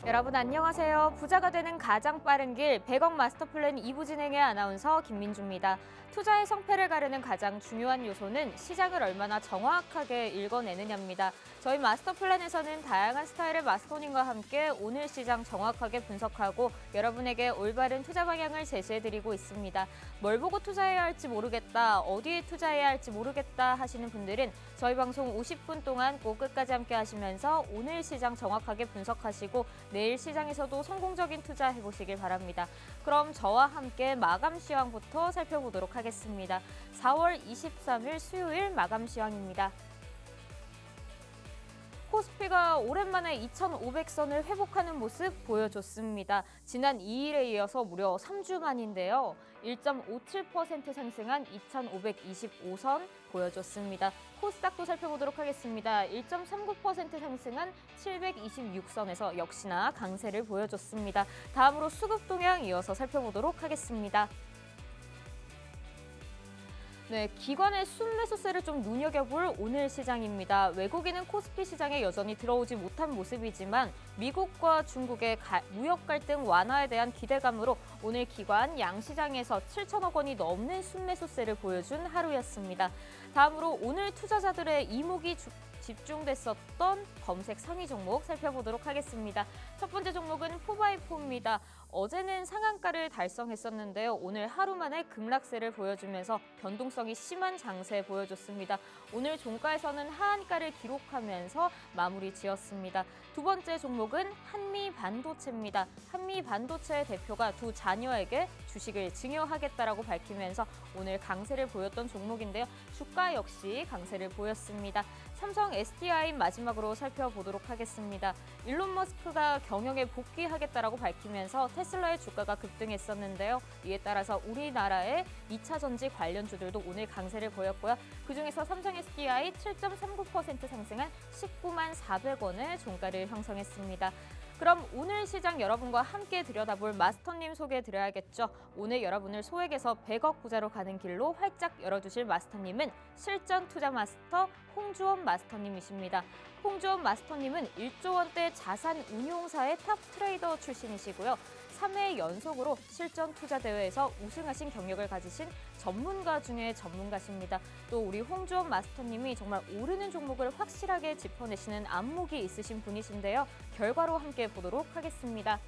여러분 안녕하세요. 부자가 되는 가장 빠른 길 100억 마스터플랜 2부 진행의 아나운서 김민주입니다. 투자의 성패를 가르는 가장 중요한 요소는 시장을 얼마나 정확하게 읽어내느냐입니다. 저희 마스터플랜에서는 다양한 스타일의 마스터님과 함께 오늘 시장 정확하게 분석하고 여러분에게 올바른 투자 방향을 제시해드리고 있습니다. 뭘 보고 투자해야 할지 모르겠다, 어디에 투자해야 할지 모르겠다 하시는 분들은 저희 방송 50분 동안 꼭 끝까지 함께 하시면서 오늘 시장 정확하게 분석하시고 내일 시장에서도 성공적인 투자 해보시길 바랍니다. 그럼 저와 함께 마감 시황부터 살펴보도록 하겠습니다. 4월 23일 수요일 마감 시황입니다. 코스피가 오랜만에 2,500선을 회복하는 모습 보여줬습니다. 지난 2일에 이어서 무려 3주 만인데요. 1.57% 상승한 2,525선 보여줬습니다. 코스닥도 살펴보도록 하겠습니다. 1.39% 상승한 726선에서 역시나 강세를 보여줬습니다. 다음으로 수급 동향 이어서 살펴보도록 하겠습니다. 네, 기관의 순매수세를 좀 눈여겨볼 오늘 시장입니다. 외국인은 코스피 시장에 여전히 들어오지 못한 모습이지만 미국과 중국의 무역 갈등 완화에 대한 기대감으로 오늘 기관 양시장에서 7천억 원이 넘는 순매수세를 보여준 하루였습니다. 다음으로 오늘 투자자들의 이목이 집중됐었던 검색 상위 종목 살펴보도록 하겠습니다. 첫 번째 종목은 4x4입니다. 어제는 상한가를 달성했었는데요. 오늘 하루 만에 급락세를 보여주면서 변동성이 심한 장세 보여줬습니다. 오늘 종가에서는 하한가를 기록하면서 마무리 지었습니다. 두 번째 종목은 한미반도체입니다. 한미반도체의 대표가 두 자녀에게 주식을 증여하겠다라고 밝히면서 오늘 강세를 보였던 종목인데요. 주가 역시 강세를 보였습니다. 삼성 SDI 마지막으로 살펴보도록 하겠습니다. 일론 머스크가 경영에 복귀하겠다라고 밝히면서 테슬라의 주가가 급등했었는데요. 이에 따라서 우리나라의 2차 전지 관련주들도 오늘 강세를 보였고요. 그중에서 삼성 SDI 7.39% 상승한 19만 400원의 종가를 형성했습니다. 그럼 오늘 시장 여러분과 함께 들여다볼 마스터님 소개해드려야겠죠. 오늘 여러분을 소액에서 100억 부자로 가는 길로 활짝 열어주실 마스터님은 실전 투자 마스터 홍주원 마스터님이십니다. 홍주원 마스터님은 1조 원대 자산 운용사의 탑 트레이더 출신이시고요. 3회 연속으로 실전 투자 대회에서 우승하신 경력을 가지신 전문가 중에 전문가십니다. 또 우리 홍주원 마스터님이 정말 오르는 종목을 확실하게 짚어내시는 안목이 있으신 분이신데요. 결과로 함께 보도록 하겠습니다.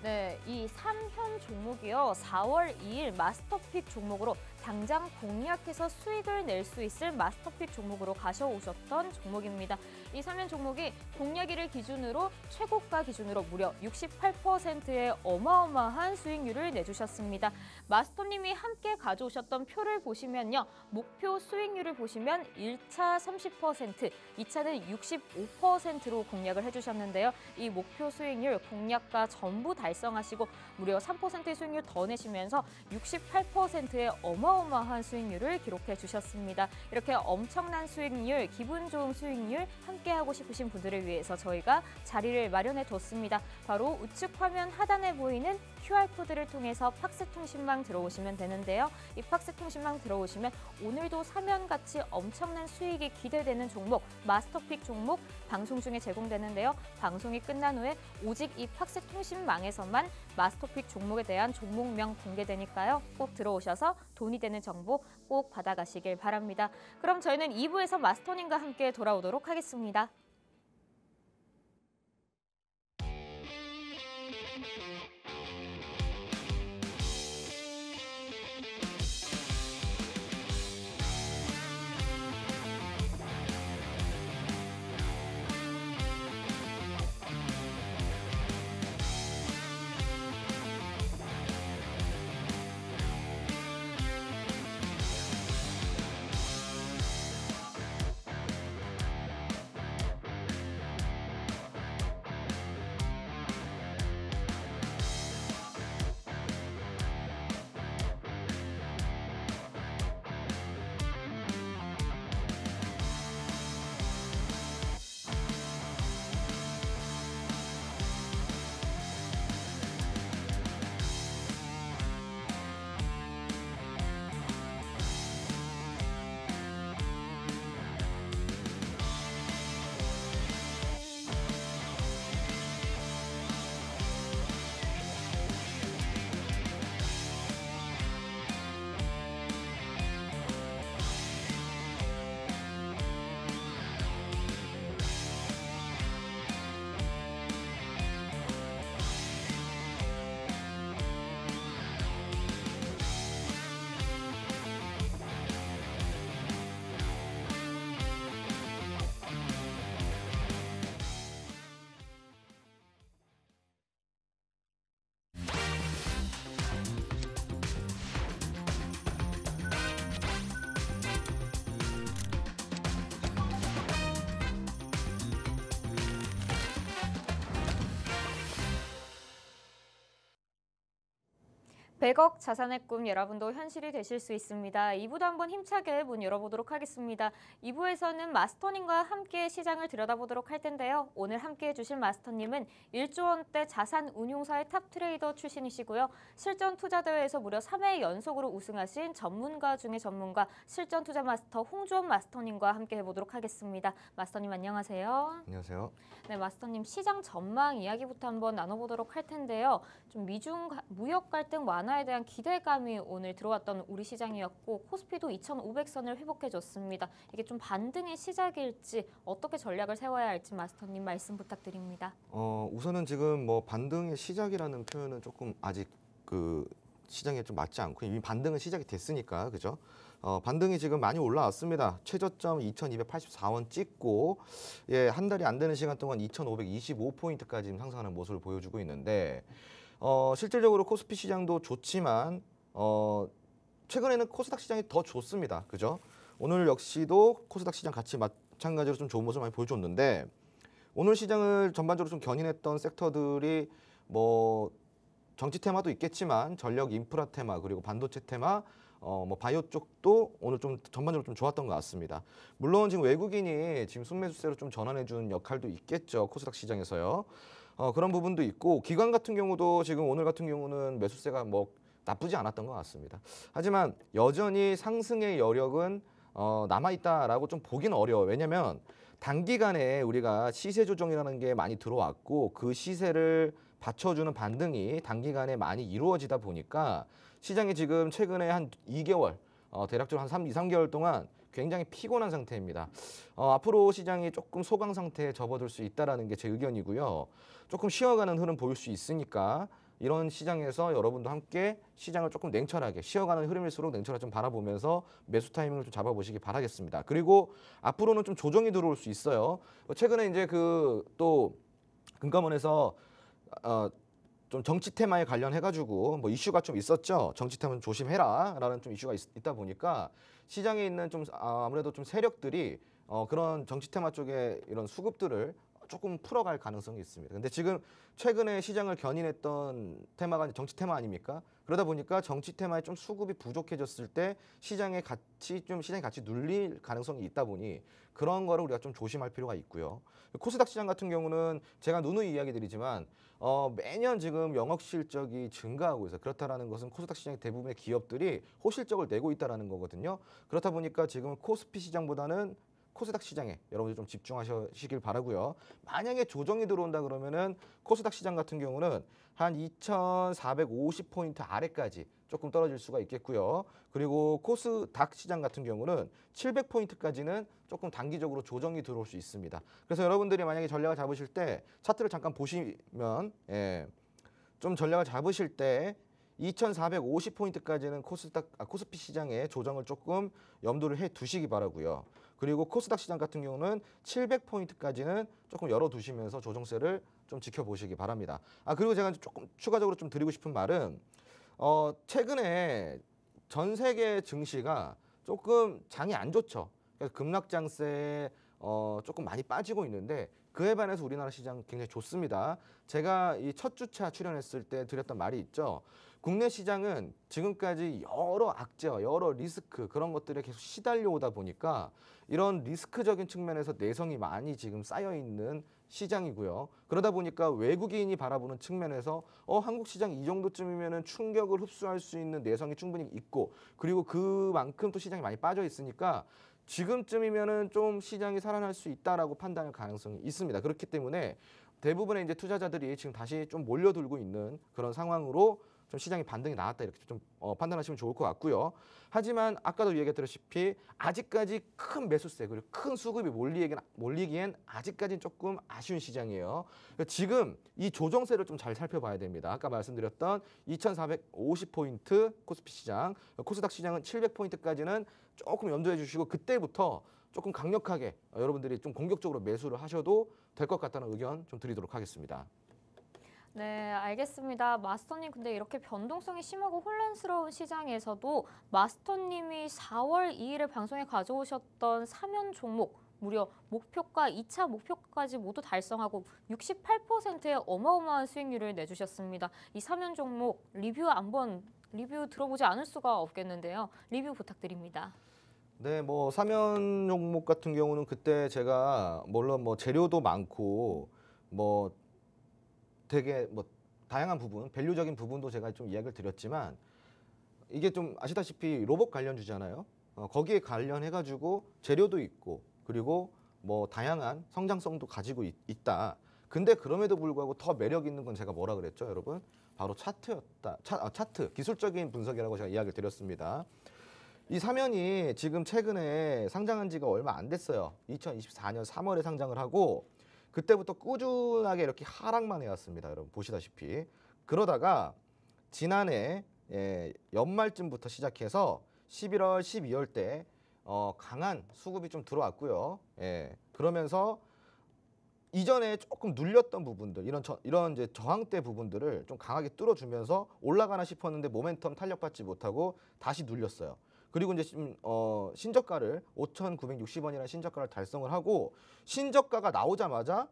네, 이 3현 종목이요. 4월 2일 마스터픽 종목으로 당장 공략해서 수익을 낼 수 있을 마스터픽 종목으로 가셔오셨던 종목입니다. 이 3현 종목이 공략일을 기준으로 최고가 기준으로 무려 68%의 어마어마한 수익률을 내주셨습니다. 마스터님이 함께 가져오셨던 표를 보시면요. 목표 수익률을 보시면 1차 30%, 2차는 65%로 공략을 해주셨는데요. 이 목표 수익률 공략가 전부 달성하시고 무려 3%의 수익률 더 내시면서 68%의 어마어마한 수익률을 기록해 주셨습니다. 이렇게 엄청난 수익률, 기분 좋은 수익률 함께하고 싶으신 분들을 위해서 저희가 자리를 마련해 뒀습니다. 바로 우측 화면 하단에 보이는 QR코드를 통해서 팍스통신망 들어오시면 되는데요. 이 팍스통신망 들어오시면 오늘도 사면같이 엄청난 수익이 기대되는 종목, 마스터픽 종목 방송 중에 제공되는데요. 방송이 끝난 후에 오직 이 팍스통신망에서만 마스터픽 종목에 대한 종목명 공개되니까요. 꼭 들어오셔서 돈이 되는 정보 꼭 받아가시길 바랍니다. 그럼 저희는 2부에서 마스터님과 함께 돌아오도록 하겠습니다. 100억 자산의 꿈 여러분도 현실이 되실 수 있습니다. 2부도 한번 힘차게 문 열어보도록 하겠습니다. 2부에서는 마스터님과 함께 시장을 들여다보도록 할 텐데요. 오늘 함께해 주실 마스터님은 1조 원대 자산 운용사의 탑 트레이더 출신이시고요. 실전 투자 대회에서 무려 3회 연속으로 우승하신 전문가 중의 전문가 실전 투자 마스터 홍주원 마스터님과 함께 해보도록 하겠습니다. 마스터님 안녕하세요. 안녕하세요. 네, 마스터님 시장 전망 이야기부터 한번 나눠보도록 할 텐데요. 좀 미중 무역 갈등 완화에 대한 기대감이 오늘 들어왔던 우리 시장이었고 코스피도 2,500선을 회복해줬습니다. 이게 좀 반등의 시작일지 어떻게 전략을 세워야 할지 마스터님 말씀 부탁드립니다. 우선은 지금 뭐 반등의 시작이라는 표현은 조금 아직 그 시장에 좀 맞지 않고 이미 반등은 시작이 됐으니까 그죠? 반등이 지금 많이 올라왔습니다. 최저점 2,284원 찍고 한 달이 안 되는 시간 동안 2,525포인트까지 상승하는 모습을 보여주고 있는데 실질적으로 코스피 시장도 좋지만 최근에는 코스닥 시장이 더 좋습니다. 그죠? 오늘 역시도 코스닥 시장 같이 마찬가지로 좀 좋은 모습을 많이 보여줬는데 오늘 시장을 전반적으로 좀 견인했던 섹터들이 뭐 정치 테마도 있겠지만 전력 인프라 테마 그리고 반도체 테마 뭐 바이오 쪽도 오늘 좀 전반적으로 좀 좋았던 것 같습니다. 물론 지금 외국인이 지금 순매수세로 좀 전환해준 역할도 있겠죠. 코스닥 시장에서요. 그런 부분도 있고 기관 같은 경우도 지금 오늘 같은 경우는 매수세가 뭐 나쁘지 않았던 것 같습니다. 하지만 여전히 상승의 여력은 남아있다라고 좀 보기는 어려워요. 왜냐하면 단기간에 우리가 시세 조정이라는 게 많이 들어왔고 그 시세를 받쳐주는 반등이 단기간에 많이 이루어지다 보니까 시장이 지금 최근에 한 2개월, 대략적으로 한 2, 3개월 동안 굉장히 피곤한 상태입니다. 앞으로 시장이 조금 소강 상태에 접어들 수 있다는 게 제 의견이고요. 조금 쉬어가는 흐름 보일 수 있으니까 이런 시장에서 여러분도 함께 시장을 조금 냉철하게 쉬어가는 흐름일수록 냉철하게 좀 바라보면서 매수 타이밍을 좀 잡아보시기 바라겠습니다. 그리고 앞으로는 좀 조정이 들어올 수 있어요. 최근에 이제 또 금감원에서 좀 정치 테마에 관련해가지고 뭐 이슈가 좀 있었죠. 정치 테마는 조심해라라는 좀 이슈가 있다 보니까 시장에 있는 좀 아무래도 좀 세력들이 그런 정치 테마 쪽에 이런 수급들을 조금 풀어갈 가능성이 있습니다. 근데 지금 최근에 시장을 견인했던 테마가 정치 테마 아닙니까? 그러다 보니까 정치 테마에 좀 수급이 부족해졌을 때 시장의 가치 눌릴 가능성이 있다 보니 그런 거를 우리가 좀 조심할 필요가 있고요. 코스닥 시장 같은 경우는 제가 누누이 이야기 드리지만 매년 지금 영업 실적이 증가하고 있어요. 그렇다라는 것은 코스닥 시장의 대부분의 기업들이 호실적을 내고 있다는 거거든요. 그렇다 보니까 지금 코스피 시장보다는 코스닥 시장에 여러분들 좀 집중하시길 바라고요. 만약에 조정이 들어온다 그러면은 코스닥 시장 같은 경우는 한 2,450포인트 아래까지 조금 떨어질 수가 있겠고요. 그리고 코스닥 시장 같은 경우는 700포인트까지는 조금 단기적으로 조정이 들어올 수 있습니다. 그래서 여러분들이 만약에 전략을 잡으실 때 차트를 잠깐 보시면 좀 전략을 잡으실 때 2,450포인트까지는 코스피 시장의 조정을 조금 염두를 해 두시기 바라고요. 그리고 코스닥 시장 같은 경우는 700포인트까지는 조금 열어두시면서 조정세를 좀 지켜보시기 바랍니다. 그리고 제가 조금 추가적으로 좀 드리고 싶은 말은 최근에 전 세계 증시가 조금 장이 안 좋죠. 그래서 급락장세에 조금 많이 빠지고 있는데 그에 반해서 우리나라 시장 굉장히 좋습니다. 제가 이 첫 주차 출연했을 때 드렸던 말이 있죠. 국내 시장은 지금까지 여러 악재와 여러 리스크 그런 것들에 계속 시달려오다 보니까 이런 리스크적인 측면에서 내성이 많이 지금 쌓여 있는 시장이고요. 그러다 보니까 외국인이 바라보는 측면에서 한국 시장 이 정도쯤이면은 충격을 흡수할 수 있는 내성이 충분히 있고 그리고 그만큼 또 시장이 많이 빠져 있으니까 지금쯤이면은 좀 시장이 살아날 수 있다라고 판단할 가능성이 있습니다. 그렇기 때문에 대부분의 이제 투자자들이 지금 다시 좀 몰려들고 있는 그런 상황으로 좀 시장이 반등이 나왔다 이렇게 좀 판단하시면 좋을 것 같고요. 하지만 아까도 얘기했다시피 아직까지 큰 매수세 그리고 큰 수급이 몰리기엔 아직까지는 조금 아쉬운 시장이에요. 지금 이 조정세를 좀 잘 살펴봐야 됩니다. 아까 말씀드렸던 2,450포인트 코스피 시장, 코스닥 시장은 700포인트까지는 조금 염두해 주시고 그때부터 조금 강력하게 여러분들이 좀 공격적으로 매수를 하셔도 될 것 같다는 의견 좀 드리도록 하겠습니다. 네, 알겠습니다. 마스터님, 근데 이렇게 변동성이 심하고 혼란스러운 시장에서도 마스터님이 4월 2일에 방송에 가져오셨던 사면 종목 무려 목표가 2차 목표까지 모두 달성하고 68%의 어마어마한 수익률을 내주셨습니다. 이 사면 종목 리뷰 한번 리뷰 들어보지 않을 수가 없겠는데요. 리뷰 부탁드립니다. 네, 뭐 사면 종목 같은 경우는 그때 제가 물론 뭐 재료도 많고 뭐 되게 뭐 다양한 부분, 밸류적인 부분도 제가 좀 이야기를 드렸지만 이게 좀 아시다시피 로봇 관련주잖아요. 거기에 관련해가지고 재료도 있고 그리고 뭐 다양한 성장성도 가지고 있다. 근데 그럼에도 불구하고 더 매력 있는 건 제가 뭐라 그랬죠, 여러분? 바로 차트였다. 차트, 기술적인 분석이라고 제가 이야기를 드렸습니다. 이 사면이 지금 최근에 상장한 지가 얼마 안 됐어요. 2024년 3월에 상장을 하고 그때부터 꾸준하게 이렇게 하락만 해왔습니다. 여러분 보시다시피. 그러다가 지난해 연말쯤부터 시작해서 11월, 12월 때 강한 수급이 좀 들어왔고요. 그러면서 이전에 조금 눌렸던 부분들, 이런 이제 저항대 부분들을 좀 강하게 뚫어주면서 올라가나 싶었는데 모멘텀 탄력받지 못하고 다시 눌렸어요. 그리고 이제 신저가를 5,960원이라는 신저가를 달성을 하고 신저가가 나오자마자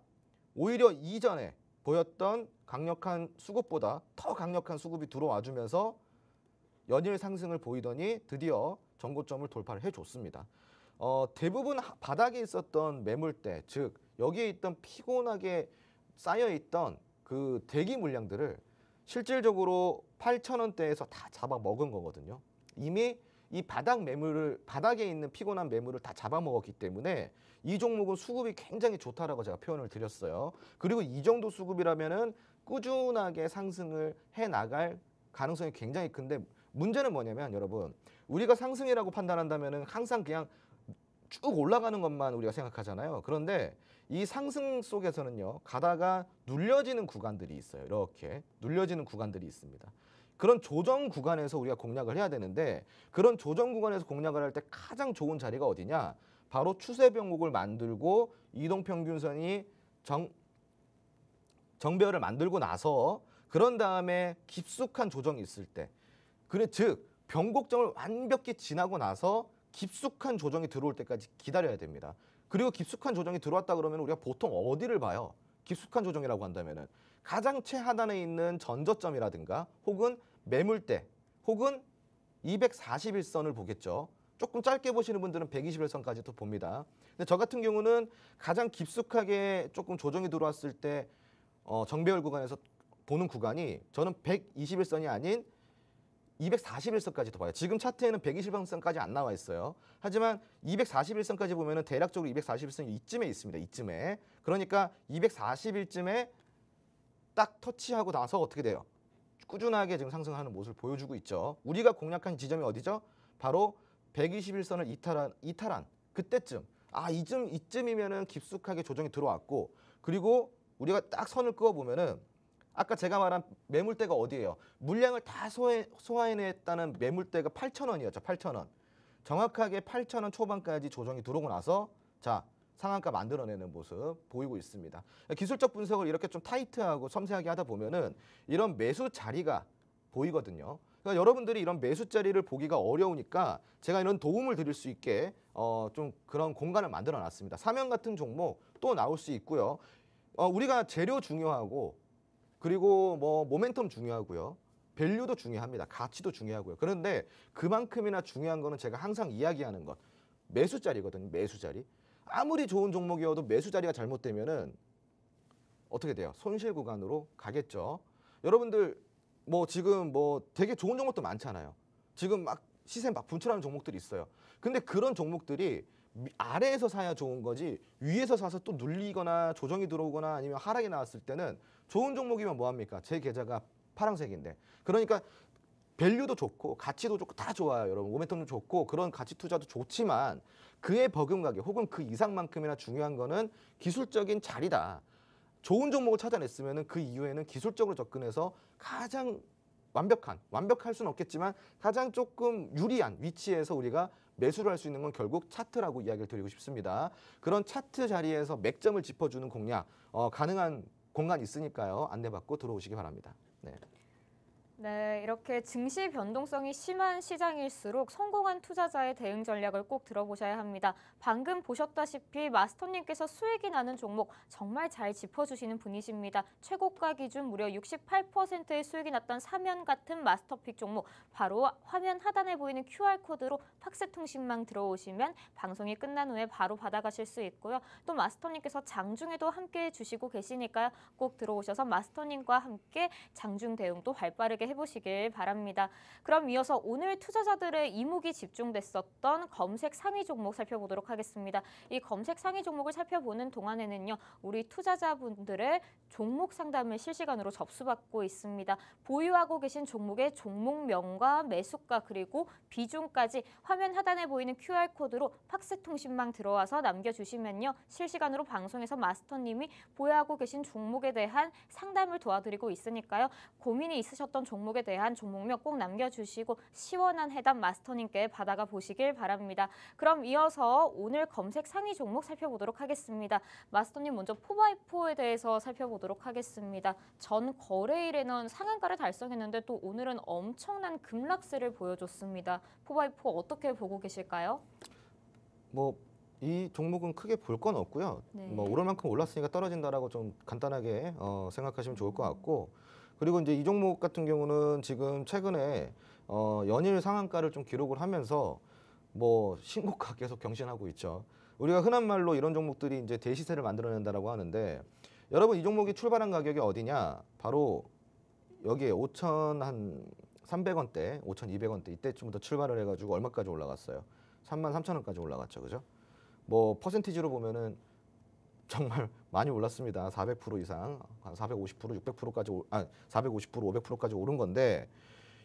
오히려 이전에 보였던 강력한 수급보다 더 강력한 수급이 들어와주면서 연일 상승을 보이더니 드디어 전고점을 돌파를 해줬습니다. 대부분 바닥에 있었던 매물대, 즉 여기에 있던 피곤하게 쌓여있던 그 대기 물량들을 실질적으로 8,000원대에서 다 잡아먹은 거거든요. 이미 이 바닥에 있는 피곤한 매물을 다 잡아먹었기 때문에 이 종목은 수급이 굉장히 좋다라고 제가 표현을 드렸어요. 그리고 이 정도 수급이라면은 꾸준하게 상승을 해 나갈 가능성이 굉장히 큰데 문제는 뭐냐면 여러분 우리가 상승이라고 판단한다면은 항상 그냥 쭉 올라가는 것만 우리가 생각하잖아요. 그런데 이 상승 속에서는요 가다가 눌려지는 구간들이 있어요. 이렇게 눌려지는 구간들이 있습니다. 그런 조정 구간에서 우리가 공략을 해야 되는데 그런 조정 구간에서 공략을 할 때 가장 좋은 자리가 어디냐? 바로 추세 변곡을 만들고 이동평균선이 정배열을 만들고 나서 그런 다음에 깊숙한 조정이 있을 때 즉 변곡점을 완벽히 지나고 나서 깊숙한 조정이 들어올 때까지 기다려야 됩니다. 그리고 깊숙한 조정이 들어왔다 그러면 우리가 보통 어디를 봐요? 깊숙한 조정이라고 한다면은 가장 최하단에 있는 전저점이라든가 혹은 매물대 혹은 241선을 보겠죠. 조금 짧게 보시는 분들은 121선까지도 봅니다. 근데 저 같은 경우는 가장 깊숙하게 조금 조정이 들어왔을 때 정배열 구간에서 보는 구간이 저는 121선이 아닌 241선까지도 봐요. 지금 차트에는 121선까지 안 나와 있어요. 하지만 241선까지 보면은 대략적으로 241선이 이쯤에 있습니다. 이쯤에. 그러니까 241쯤에 딱 터치하고 나서 어떻게 돼요? 꾸준하게 지금 상승하는 모습을 보여주고 있죠. 우리가 공략한 지점이 어디죠? 바로 121선을 이탈한 그때쯤. 이쯤이면은 깊숙하게 조정이 들어왔고 그리고 우리가 딱 선을 그어 보면은 아까 제가 말한 매물대가 어디예요? 물량을 다 소화해냈다는 매물대가 8,000원이었죠. 8,000원. 정확하게 8,000원 초반까지 조정이 들어오고 나서 자 상한가 만들어내는 모습 보이고 있습니다. 기술적 분석을 이렇게 좀 타이트하고 섬세하게 하다 보면은 이런 매수 자리가 보이거든요. 그러니까 여러분들이 이런 매수 자리를 보기가 어려우니까 제가 이런 도움을 드릴 수 있게 좀 그런 공간을 만들어 놨습니다. 사면 같은 종목 또 나올 수 있고요. 우리가 재료 중요하고 그리고 뭐 모멘텀 중요하고요. 밸류도 중요합니다. 가치도 중요하고요. 그런데 그만큼이나 중요한 거는 제가 항상 이야기하는 것. 매수 자리거든요. 매수 자리. 아무리 좋은 종목이어도 매수 자리가 잘못되면은 어떻게 돼요? 손실 구간으로 가겠죠. 여러분들 뭐 지금 뭐 되게 좋은 종목도 많잖아요. 지금 막 시세 막 분출하는 종목들이 있어요. 근데 그런 종목들이 아래에서 사야 좋은 거지 위에서 사서 또 눌리거나 조정이 들어오거나 아니면 하락이 나왔을 때는 좋은 종목이면 뭐합니까? 제 계좌가 파란색인데. 그러니까 밸류도 좋고 가치도 좋고 다 좋아요. 여러분 모멘텀도 좋고 그런 가치 투자도 좋지만 그에 버금가게 혹은 그 이상만큼이나 중요한 거는 기술적인 자리다. 좋은 종목을 찾아냈으면 그 이후에는 기술적으로 접근해서 가장 완벽할 수는 없겠지만 가장 조금 유리한 위치에서 우리가 매수를 할 수 있는 건 결국 차트라고 이야기를 드리고 싶습니다. 그런 차트 자리에서 맥점을 짚어주는 공략 가능한 공간 있으니까요. 안내받고 들어오시기 바랍니다. 네. 네, 이렇게 증시 변동성이 심한 시장일수록 성공한 투자자의 대응 전략을 꼭 들어보셔야 합니다. 방금 보셨다시피 마스터님께서 수익이 나는 종목 정말 잘 짚어주시는 분이십니다. 최고가 기준 무려 68%의 수익이 났던 사면 같은 마스터픽 종목, 바로 화면 하단에 보이는 QR코드로 팍스통신망 들어오시면 방송이 끝난 후에 바로 받아가실 수 있고요. 또 마스터님께서 장중에도 함께 해주시고 계시니까요. 꼭 들어오셔서 마스터님과 함께 장중 대응도 발빠르게 해보시길 바랍니다. 그럼 이어서 오늘 투자자들의 이목이 집중됐었던 검색 상위 종목 살펴보도록 하겠습니다. 이 검색 상위 종목을 살펴보는 동안에는요, 우리 투자자분들의 종목 상담을 실시간으로 접수받고 있습니다. 보유하고 계신 종목의 종목명과 매수가 그리고 비중까지 화면 하단에 보이는 QR코드로 팍스통신망 들어와서 남겨주시면요, 실시간으로 방송에서 마스터님이 보유하고 계신 종목에 대한 상담을 도와드리고 있으니까요. 고민이 있으셨던 종목에 대한 종목명 꼭 남겨주시고 시원한 해답 마스터님께 받아가 보시길 바랍니다. 그럼 이어서 오늘 검색 상위 종목 살펴보도록 하겠습니다. 마스터님 먼저 포바이포에 대해서 살펴보도록 하겠습니다. 전 거래일에는 상한가를 달성했는데 또 오늘은 엄청난 급락세를 보여줬습니다. 포바이포 어떻게 보고 계실까요? 이 종목은 크게 볼 건 없고요. 네. 오를 만큼 올랐으니까 떨어진다라고 좀 간단하게 생각하시면 좋을 것 같고, 그리고 이제 이 종목 같은 경우는 지금 최근에 연일 상한가를 좀 기록을 하면서 신고가 계속 경신하고 있죠. 우리가 흔한 말로 이런 종목들이 이제 대시세를 만들어낸다라고 하는데, 여러분 이 종목이 출발한 가격이 어디냐? 바로 여기에 5,300원대, 5,200원대 이때쯤부터 출발을 해가지고 얼마까지 올라갔어요? 33,000원까지 올라갔죠, 그죠? 퍼센티지로 보면은 정말 많이 올랐습니다. 400% 이상, 한 450%, 600%까지, 450%, 500%까지 오른 건데,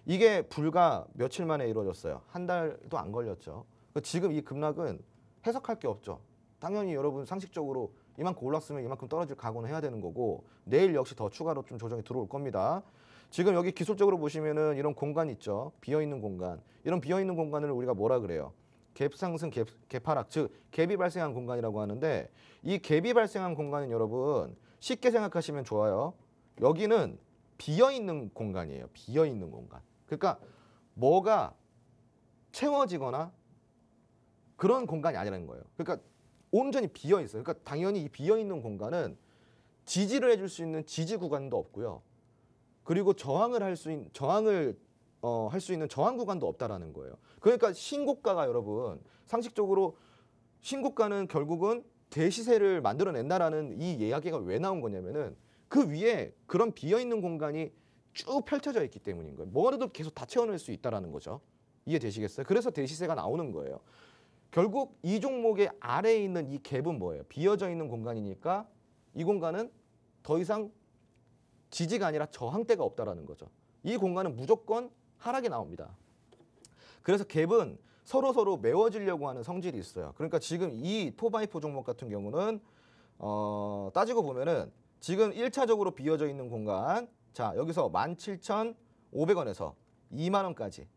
이게 불과 며칠 만에 이루어졌어요. 한 달도 안 걸렸죠. 지금 이 급락은 해석할 게 없죠. 당연히 여러분 상식적으로 이만큼 올랐으면 이만큼 떨어질 각오는 해야 되는 거고, 내일 역시 더 추가로 좀 조정이 들어올 겁니다. 지금 여기 기술적으로 보시면은 이런 공간 있죠. 비어있는 공간. 이런 비어있는 공간을 우리가 뭐라 그래요? 갭 상승, 갭 하락, 즉 갭이 발생한 공간이라고 하는데, 이 갭이 발생한 공간은 여러분 쉽게 생각하시면 좋아요. 여기는 비어있는 공간이에요. 비어있는 공간. 그러니까 뭐가 채워지거나 그런 공간이 아니라는 거예요. 그러니까 온전히 비어있어요. 그러니까 당연히 이 비어있는 공간은 지지를 해줄 수 있는 지지 구간도 없고요. 그리고 저항을 할 수 있는 저항 구간도 없다라는 거예요. 그러니까 신고가가 여러분 상식적으로 신고가는 결국은 대시세를 만들어낸다라는 이 이야기가 왜 나온 거냐면은 그 위에 그런 비어있는 공간이 쭉 펼쳐져 있기 때문인 거예요. 뭐라도 계속 다 채워낼 수 있다라는 거죠. 이해되시겠어요? 그래서 대시세가 나오는 거예요. 결국 이 종목의 아래에 있는 이 갭은 뭐예요? 비어져 있는 공간이니까 이 공간은 더 이상 지지가 아니라 저항대가 없다라는 거죠. 이 공간은 무조건 하락이 나옵니다. 그래서 갭은 서로 메워지려고 하는 성질이 있어요. 그러니까 지금 이 포바이포 종목 같은 경우는 따지고 보면은 지금 1차적으로 비어져 있는 공간, 자 여기서 17,500원에서 2만 원까지,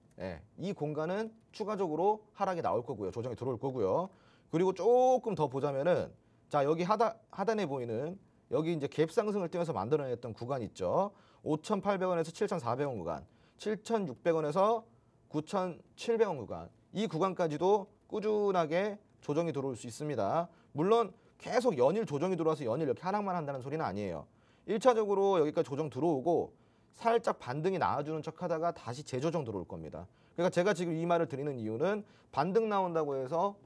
이 공간은 추가적으로 하락이 나올 거고요. 조정이 들어올 거고요. 그리고 조금 더 보자면은 자 여기 하단에 보이는 여기 이제 갭 상승을 띄면서 만들어냈던 구간 있죠. 5,800원에서 7,400원 구간, 7,600원에서 9,700원 구간, 이 구간까지도 꾸준하게 조정이 들어올 수 있습니다. 물론 계속 연일 조정이 들어와서 연일 이렇게 하락만 한다는 소리는 아니에요. 1차적으로 여기까지 조정 들어오고 살짝 반등이 나와주는 척 하다가 다시 재조정 들어올 겁니다. 그러니까 제가 지금 이 말을 드리는 이유는 반등 나온다고 해서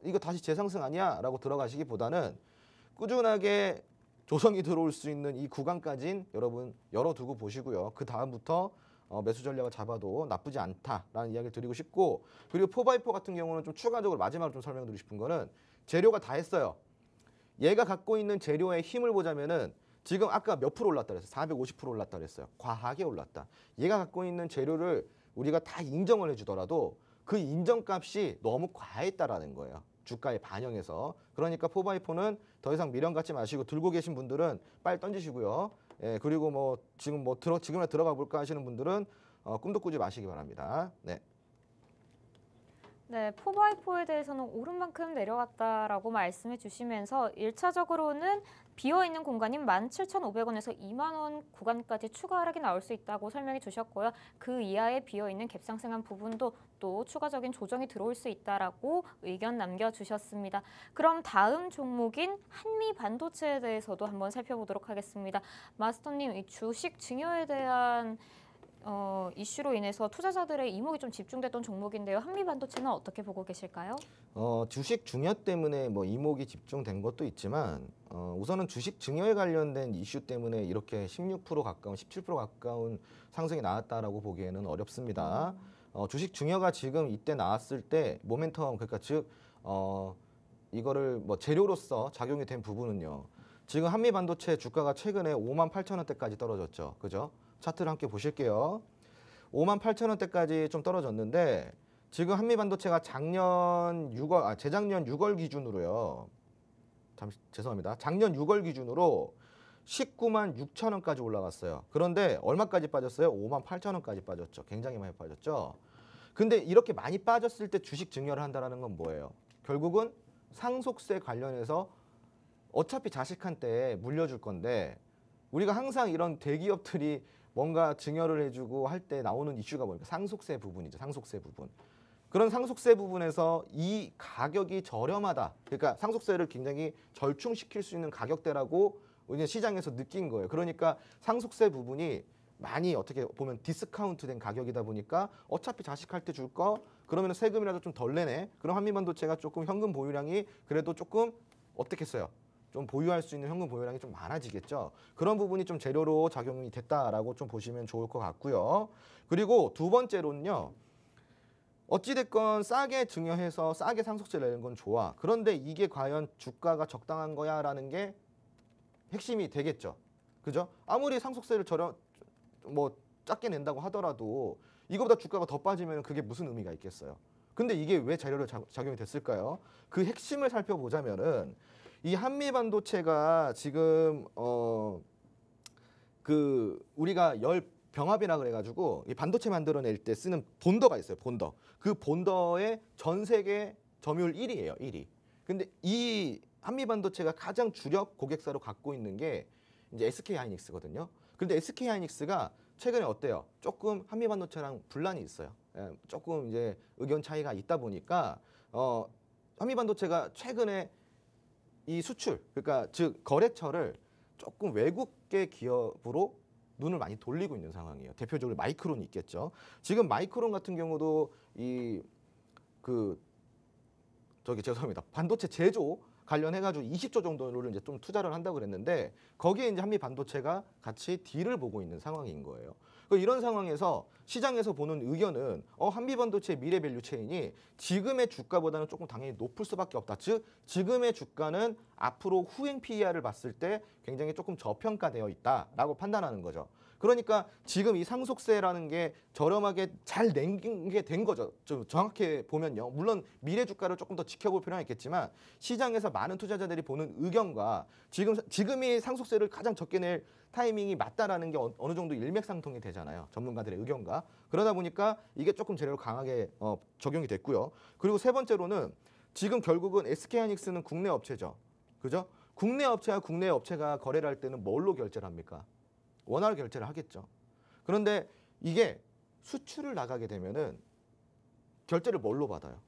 이거 다시 재상승 아니야? 라고 들어가시기보다는 꾸준하게 조정이 들어올 수 있는 이 구간까지는 여러분 열어두고 보시고요. 그 다음부터 매수 전략을 잡아도 나쁘지 않다라는 이야기를 드리고 싶고, 그리고 포바이포 같은 경우는 좀 추가적으로 마지막으로 좀 설명드리고 싶은 거는 재료가 다 했어요. 얘가 갖고 있는 재료의 힘을 보자면은 지금 아까 몇 프로 올랐다 그랬어요? 450% 올랐다 그랬어요. 과하게 올랐다. 얘가 갖고 있는 재료를 우리가 다 인정을 해주더라도 그 인정값이 너무 과했다라는 거예요. 주가에 반영해서. 그러니까 포바이포는 더 이상 미련 갖지 마시고 들고 계신 분들은 빨리 던지시고요. 그리고 지금이나 들어가 볼까 하시는 분들은 꿈도 꾸지 마시기 바랍니다. 네. 네, 4x4에 대해서는 오른 만큼 내려갔다라고 말씀해 주시면서 1차적으로는 비어있는 공간인 17,500원에서 2만 원 구간까지 추가 하락이 나올 수 있다고 설명해 주셨고요. 그 이하에 비어있는 갭상승한 부분도 또 추가적인 조정이 들어올 수 있다라고 의견 남겨주셨습니다. 그럼 다음 종목인 한미 반도체에 대해서도 한번 살펴보도록 하겠습니다. 마스터님, 이 주식 증여에 대한 이슈로 인해서 투자자들의 이목이 좀 집중됐던 종목인데요. 한미 반도체는 어떻게 보고 계실까요? 주식 증여 때문에 뭐 이목이 집중된 것도 있지만 우선은 주식 증여에 관련된 이슈 때문에 이렇게 16% 가까운 17% 가까운 상승이 나왔다라고 보기에는 어렵습니다. 주식 증여가 지금 이때 나왔을 때 모멘텀 그러니까 즉 이거를 뭐 재료로서 작용이 된 부분은요. 지금 한미 반도체 주가가 최근에 58,000원대까지 떨어졌죠. 그죠? 차트를 함께 보실게요. 58,000원대까지 좀 떨어졌는데 지금 한미 반도체가 재작년 6월 기준으로요. 죄송합니다. 작년 6월 기준으로 19만 6천원까지 올라갔어요. 그런데 얼마까지 빠졌어요? 5만 8천원까지 빠졌죠. 굉장히 많이 빠졌죠. 근데 이렇게 많이 빠졌을 때 주식 증여를 한다는 건 뭐예요? 결국은 상속세 관련해서 어차피 자식한테 물려줄 건데 우리가 항상 이런 대기업들이 뭔가 증여를 해주고 할 때 나오는 이슈가 뭐니까 상속세 부분이죠. 상속세 부분. 그런 상속세 부분에서 이 가격이 저렴하다. 그러니까 상속세를 굉장히 절충시킬 수 있는 가격대라고 이제 시장에서 느낀 거예요. 그러니까 상속세 부분이 많이 어떻게 보면 디스카운트된 가격이다 보니까 어차피 자식할 때 줄 거 그러면 세금이라도 좀 덜 내네. 그럼 한미반도체가 조금 현금 보유량이 그래도 조금 어떻겠어요? 좀 보유할 수 있는 현금 보유량이 좀 많아지겠죠. 그런 부분이 좀 재료로 작용이 됐다라고 좀 보시면 좋을 것 같고요. 그리고 두 번째로는요. 어찌됐건 싸게 증여해서 싸게 상속세를 내는 건 좋아. 그런데 이게 과연 주가가 적당한 거야 라는 게 핵심이 되겠죠. 그죠? 아무리 상속세를 뭐 작게 낸다고 하더라도 이거보다 주가가 더 빠지면 그게 무슨 의미가 있겠어요. 근데 이게 왜 재료로 작용이 됐을까요? 그 핵심을 살펴보자면은 이 한미 반도체가 지금 우리가 열 병합이라 그래가지고 이 반도체 만들어낼 때 쓰는 본더가 있어요. 본더. 그 본더의 전 세계 점유율 1위예요. 1위. 근데 이 한미 반도체가 가장 주력 고객사로 갖고 있는 게 이제 SK 하이닉스거든요. 근데 SK 하이닉스가 최근에 어때요? 조금 한미 반도체랑 분란이 있어요. 조금 이제 의견 차이가 있다 보니까 한미 반도체가 최근에 이 수출, 그러니까 즉 거래처를 조금 외국계 기업으로 눈을 많이 돌리고 있는 상황이에요. 대표적으로 마이크론이 있겠죠. 지금 마이크론 같은 경우도 죄송합니다. 반도체 제조 관련해가지고 20조 정도를 이제 좀 투자를 한다고 그랬는데 거기에 이제 한미 반도체가 같이 딜을 보고 있는 상황인 거예요. 이런 상황에서 시장에서 보는 의견은 한미 반도체 미래 밸류 체인이 지금의 주가보다는 조금 당연히 높을 수밖에 없다. 즉 지금의 주가는 앞으로 후행 PER을 봤을 때 굉장히 조금 저평가되어 있다라고 판단하는 거죠. 그러니까 지금 이 상속세라는 게 저렴하게 잘 낸 게 된 거죠. 좀 정확히 보면요. 물론 미래 주가를 조금 더 지켜볼 필요는 있겠지만 시장에서 많은 투자자들이 보는 의견과 지금이 상속세를 가장 적게 낼 타이밍이 맞다라는 게 어느 정도 일맥상통이 되잖아요. 전문가들의 의견과. 그러다 보니까 이게 조금 재료로 강하게 적용이 됐고요. 그리고 세 번째로는 지금 결국은 SK하이닉스는 국내 업체죠. 그죠? 국내 업체와 국내 업체가 거래를 할 때는 뭘로 결제를 합니까? 원화로 결제를 하겠죠. 그런데 이게 수출을 나가게 되면은 결제를 뭘로 받아요?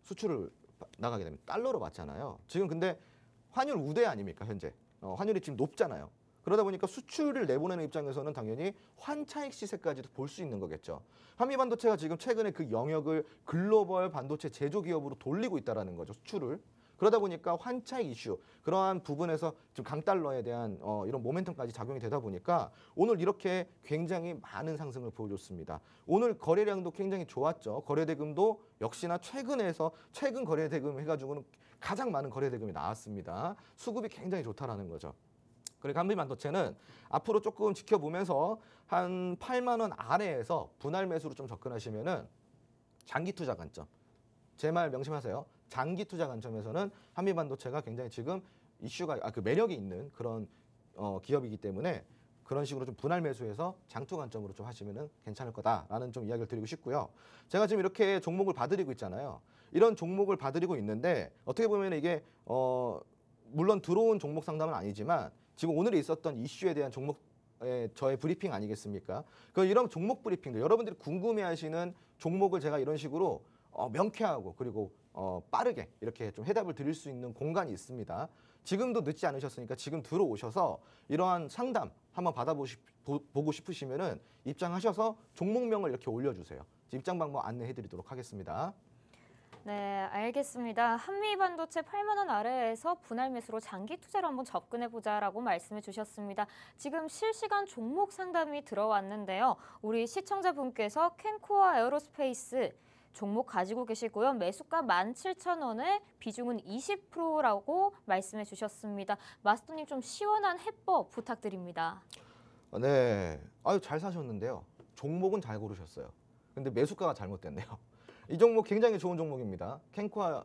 수출을 나가게 되면 달러로 받잖아요. 지금 근데 환율 우대 아닙니까 현재? 환율이 지금 높잖아요. 그러다 보니까 수출을 내보내는 입장에서는 당연히 환차익 시세까지도 볼 수 있는 거겠죠. 한미반도체가 지금 최근에 그 영역을 글로벌 반도체 제조 기업으로 돌리고 있다는 거죠. 수출을. 그러다 보니까 환차익 이슈, 그러한 부분에서 지금 강달러에 대한 이런 모멘텀까지 작용이 되다 보니까 오늘 이렇게 굉장히 많은 상승을 보여줬습니다. 오늘 거래량도 굉장히 좋았죠. 거래대금도 역시나 최근 거래대금 해가지고는 가장 많은 거래대금이 나왔습니다. 수급이 굉장히 좋다라는 거죠. 그러니까 한미반도체는 앞으로 조금 지켜보면서 한 8만 원 아래에서 분할 매수로 좀 접근하시면은 장기 투자 관점. 제 말 명심하세요. 장기 투자 관점에서는 한미반도체가 굉장히 지금 이슈가 그 매력이 있는 그런 기업이기 때문에 그런 식으로 좀 분할 매수해서 장투 관점으로 좀 하시면은 괜찮을 거다라는 좀 이야기를 드리고 싶고요. 제가 지금 이렇게 종목을 봐드리고 있잖아요. 이런 종목을 봐드리고 있는데 어떻게 보면 이게 물론 들어온 종목 상담은 아니지만 지금 오늘에 있었던 이슈에 대한 종목의 저의 브리핑 아니겠습니까? 이런 종목 브리핑들 여러분들이 궁금해하시는 종목을 제가 이런 식으로 명쾌하고 그리고 빠르게 이렇게 좀 해답을 드릴 수 있는 공간이 있습니다. 지금도 늦지 않으셨으니까 지금 들어오셔서 이러한 상담 한번 보고 싶으시면은 입장하셔서 종목명을 이렇게 올려주세요. 입장 방법 안내해드리도록 하겠습니다. 네, 알겠습니다. 한미반도체 8만 원 아래에서 분할 매수로 장기 투자로 한번 접근해보자라고 말씀해 주셨습니다. 지금 실시간 종목 상담이 들어왔는데요. 우리 시청자분께서 캔코아 에어로스페이스 종목 가지고 계시고요. 매수가 17,000원에 비중은 20%라고 말씀해 주셨습니다. 마스터님 좀 시원한 해법 부탁드립니다. 네, 아유 잘 사셨는데요. 종목은 잘 고르셨어요. 근데 매수가가 잘못됐네요. 이 종목 굉장히 좋은 종목입니다. 캔코아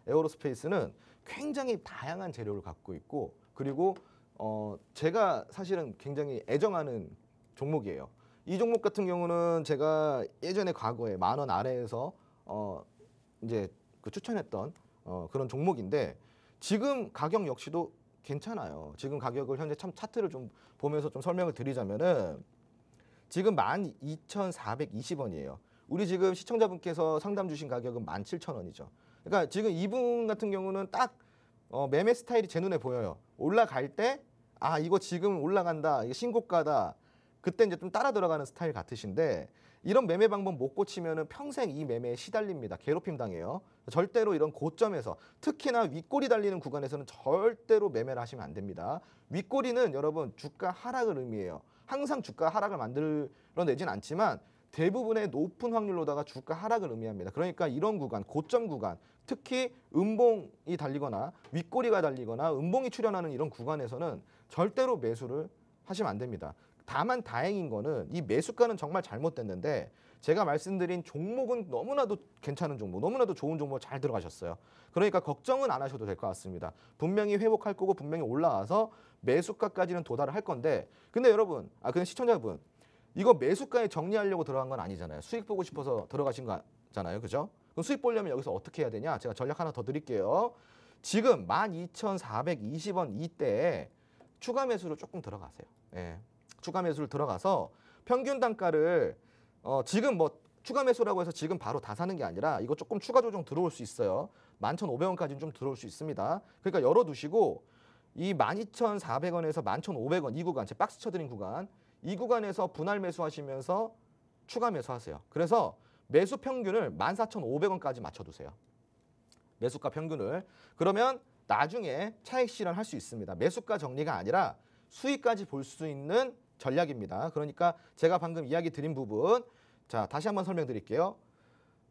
에어로스페이스는 굉장히 다양한 재료를 갖고 있고 그리고 제가 사실은 굉장히 애정하는 종목이에요. 이 종목 같은 경우는 제가 예전에 과거에 10,000원 아래에서 이제 추천했던 그런 종목인데 지금 가격 역시도 괜찮아요. 지금 가격을 현재 참 차트를 좀 보면서 좀 설명을 드리자면은 지금 12,420원이에요. 우리 지금 시청자분께서 상담 주신 가격은 17,000원이죠. 그러니까 지금 이분 같은 경우는 딱 매매 스타일이 제 눈에 보여요. 올라갈 때 이거 지금 올라간다. 이게 신고가다. 그때 이제 좀 따라 들어가는 스타일 같으신데 이런 매매 방법 못 고치면은 평생 이 매매에 시달립니다. 괴롭힘 당해요. 절대로 이런 고점에서 특히나 윗꼬리 달리는 구간에서는 절대로 매매를 하시면 안 됩니다. 윗꼬리는 여러분 주가 하락을 의미해요. 항상 주가 하락을 만들어내진 않지만 대부분의 높은 확률로다가 주가 하락을 의미합니다. 그러니까 이런 구간, 고점 구간, 특히 음봉이 달리거나 윗꼬리가 달리거나 음봉이 출현하는 이런 구간에서는 절대로 매수를 하시면 안 됩니다. 다만 다행인 거는 이 매수가는 정말 잘못됐는데 제가 말씀드린 종목은 너무나도 괜찮은 종목, 너무나도 좋은 종목 잘 들어가셨어요. 그러니까 걱정은 안 하셔도 될 것 같습니다. 분명히 회복할 거고 분명히 올라와서 매수가까지는 도달을 할 건데 근데 여러분, 근데 시청자분 이거 매수가에 정리하려고 들어간 건 아니잖아요. 수익 보고 싶어서 들어가신 거잖아요. 그죠? 그럼 수익 보려면 여기서 어떻게 해야 되냐? 제가 전략 하나 더 드릴게요. 지금 12,420원 이때에 추가 매수로 조금 들어가세요. 예. 추가 매수를 들어가서 평균 단가를 지금 뭐 추가 매수라고 해서 지금 바로 다 사는 게 아니라 이거 조금 추가 조정 들어올 수 있어요. 11,500원까지는 좀 들어올 수 있습니다. 그러니까 열어두시고 이 12,400원에서 11,500원 이 구간, 제 박스 쳐드린 구간 이 구간에서 분할 매수하시면서 추가 매수하세요. 그래서 매수 평균을 14,500원까지 맞춰두세요. 매수가 평균을. 그러면 나중에 차익 실현할 수 있습니다. 매수가 정리가 아니라 수익까지 볼 수 있는 전략입니다. 그러니까 제가 방금 이야기 드린 부분 자 다시 한번 설명드릴게요.